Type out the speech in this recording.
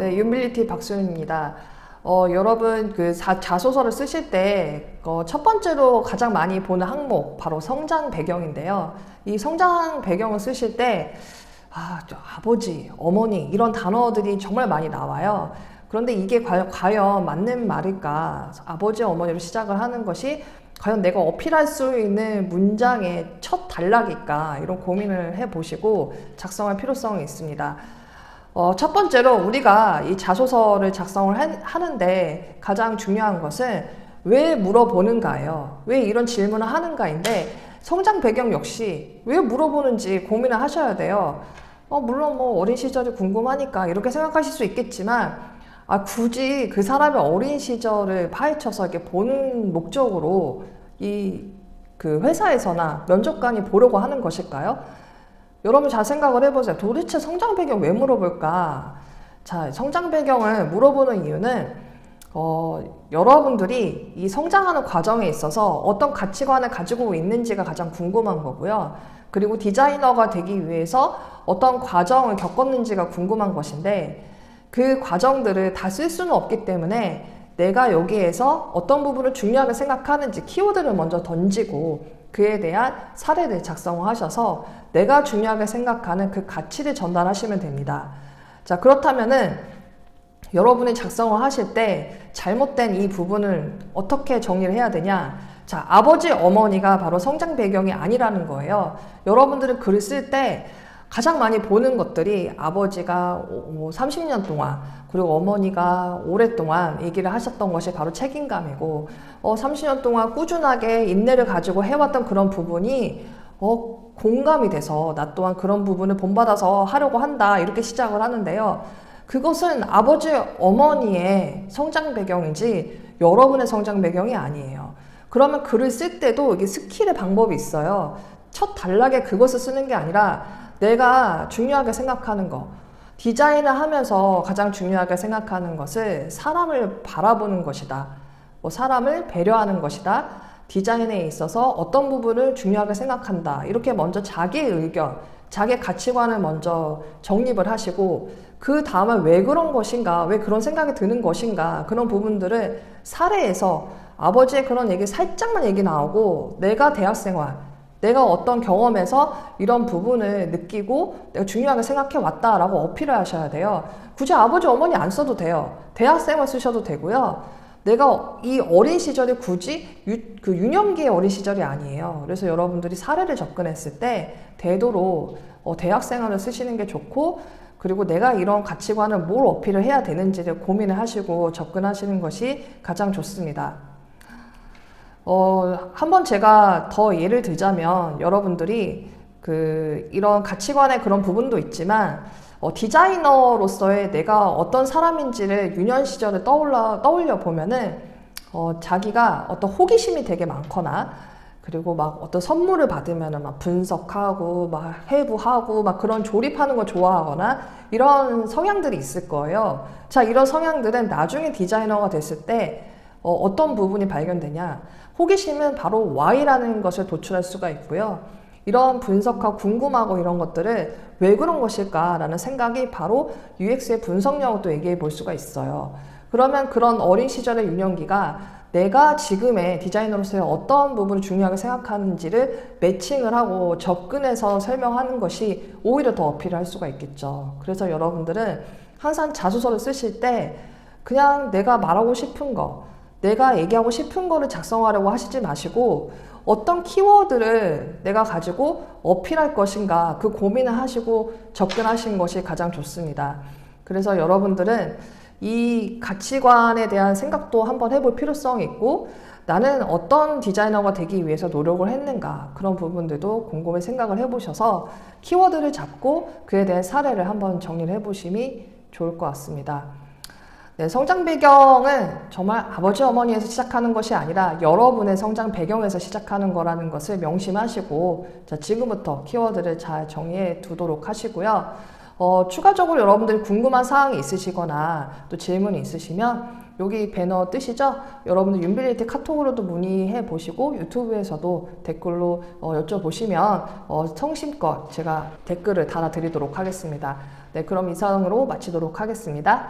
네, 유빌리티 박수현입니다. 여러분 그 자소서를 쓰실 때 첫 번째로 가장 많이 보는 항목 바로 성장 배경인데요. 이 성장 배경을 쓰실 때 아버지, 어머니 이런 단어들이 정말 많이 나와요. 그런데 이게 과연 맞는 말일까? 아버지, 어머니로 시작을 하는 것이 과연 내가 어필할 수 있는 문장의 첫 단락일까? 이런 고민을 해보시고 작성할 필요성이 있습니다. 첫 번째로 우리가 이 자소서를 작성을 하는데 가장 중요한 것은 왜 물어보는가예요. 왜 이런 질문을 하는가인데 성장 배경 역시 왜 물어보는지 고민을 하셔야 돼요. 물론 뭐 어린 시절이 궁금하니까 이렇게 생각하실 수 있겠지만 굳이 그 사람의 어린 시절을 파헤쳐서 이렇게 보는 목적으로 그 회사에서나 면접관이 보려고 하는 것일까요? 여러분 잘 생각을 해보세요. 도대체 성장 배경 왜 물어볼까? 자, 성장 배경을 물어보는 이유는 여러분들이 이 성장하는 과정에 있어서 어떤 가치관을 가지고 있는지가 가장 궁금한 거고요. 그리고 디자이너가 되기 위해서 어떤 과정을 겪었는지가 궁금한 것인데 그 과정들을 다 쓸 수는 없기 때문에 내가 여기에서 어떤 부분을 중요하게 생각하는지 키워드를 먼저 던지고 그에 대한 사례를 작성하셔서 내가 중요하게 생각하는 그 가치를 전달하시면 됩니다. 자, 그렇다면은 여러분이 작성을 하실 때 잘못된 이 부분을 어떻게 정리를 해야 되냐? 자, 아버지, 어머니가 바로 성장 배경이 아니라는 거예요. 여러분들은 글을 쓸 때 가장 많이 보는 것들이 아버지가 30년 동안 그리고 어머니가 오랫동안 얘기를 하셨던 것이 바로 책임감이고 30년 동안 꾸준하게 인내를 가지고 해왔던 그런 부분이 공감이 돼서 나 또한 그런 부분을 본받아서 하려고 한다 이렇게 시작을 하는데요. 그것은 아버지, 어머니의 성장 배경이지 여러분의 성장 배경이 아니에요. 그러면 글을 쓸 때도 이게 스킬의 방법이 있어요. 첫 단락에 그것을 쓰는 게 아니라 내가 중요하게 생각하는 거, 디자인을 하면서 가장 중요하게 생각하는 것을 사람을 바라보는 것이다. 사람을 배려하는 것이다. 디자인에 있어서 어떤 부분을 중요하게 생각한다. 이렇게 먼저 자기의 의견, 자기의 가치관을 먼저 정립을 하시고 그 다음에 왜 그런 것인가, 왜 그런 생각이 드는 것인가 그런 부분들을 사례에서 아버지의 그런 얘기 살짝만 얘기 나오고 내가 대학생활, 내가 어떤 경험에서 이런 부분을 느끼고 내가 중요하게 생각해 왔다라고 어필을 하셔야 돼요. 굳이 아버지, 어머니 안 써도 돼요. 대학생활 쓰셔도 되고요. 내가 이 어린 시절이 굳이 그 유년기의 어린 시절이 아니에요. 그래서 여러분들이 사례를 접근했을 때 되도록 대학생활을 쓰시는 게 좋고 그리고 내가 이런 가치관을 뭘 어필을 해야 되는지를 고민을 하시고 접근하시는 것이 가장 좋습니다. 한번 제가 더 예를 들자면 여러분들이 이런 가치관의 그런 부분도 있지만 디자이너로서의 내가 어떤 사람인지를 유년 시절을 떠올려 보면은 자기가 어떤 호기심이 되게 많거나 그리고 막 어떤 선물을 받으면은 막 분석하고 막 해부하고 막 그런 조립하는 거 좋아하거나 이런 성향들이 있을 거예요. 자, 이런 성향들은 나중에 디자이너가 됐을 때 어떤 부분이 발견되냐? 호기심은 바로 Y라는 것을 도출할 수가 있고요. 이런 분석하고 궁금하고 이런 것들을 왜 그런 것일까라는 생각이 바로 UX의 분석력을 또 얘기해 볼 수가 있어요. 그러면 그런 어린 시절의 유년기가 내가 지금의 디자이너로서의 어떤 부분을 중요하게 생각하는지를 매칭을 하고 접근해서 설명하는 것이 오히려 더 어필을 할 수가 있겠죠. 그래서 여러분들은 항상 자소서를 쓰실 때 그냥 내가 말하고 싶은 거, 내가 얘기하고 싶은 거를 작성하려고 하시지 마시고 어떤 키워드를 내가 가지고 어필할 것인가 그 고민을 하시고 접근하시는 것이 가장 좋습니다. 그래서 여러분들은 이 가치관에 대한 생각도 한번 해볼 필요성이 있고 나는 어떤 디자이너가 되기 위해서 노력을 했는가 그런 부분들도 곰곰이 생각을 해보셔서 키워드를 잡고 그에 대한 사례를 한번 정리를 해보심이 좋을 것 같습니다. 네, 성장 배경은 정말 아버지, 어머니에서 시작하는 것이 아니라 여러분의 성장 배경에서 시작하는 거라는 것을 명심하시고 자, 지금부터 키워드를 잘 정리해 두도록 하시고요. 추가적으로 여러분들이 궁금한 사항이 있으시거나 또 질문이 있으시면 여기 배너 뜨시죠? 여러분들 유빌리티 카톡으로도 문의해 보시고 유튜브에서도 댓글로 여쭤보시면 성심껏 제가 댓글을 달아드리도록 하겠습니다. 네, 그럼 이상으로 마치도록 하겠습니다.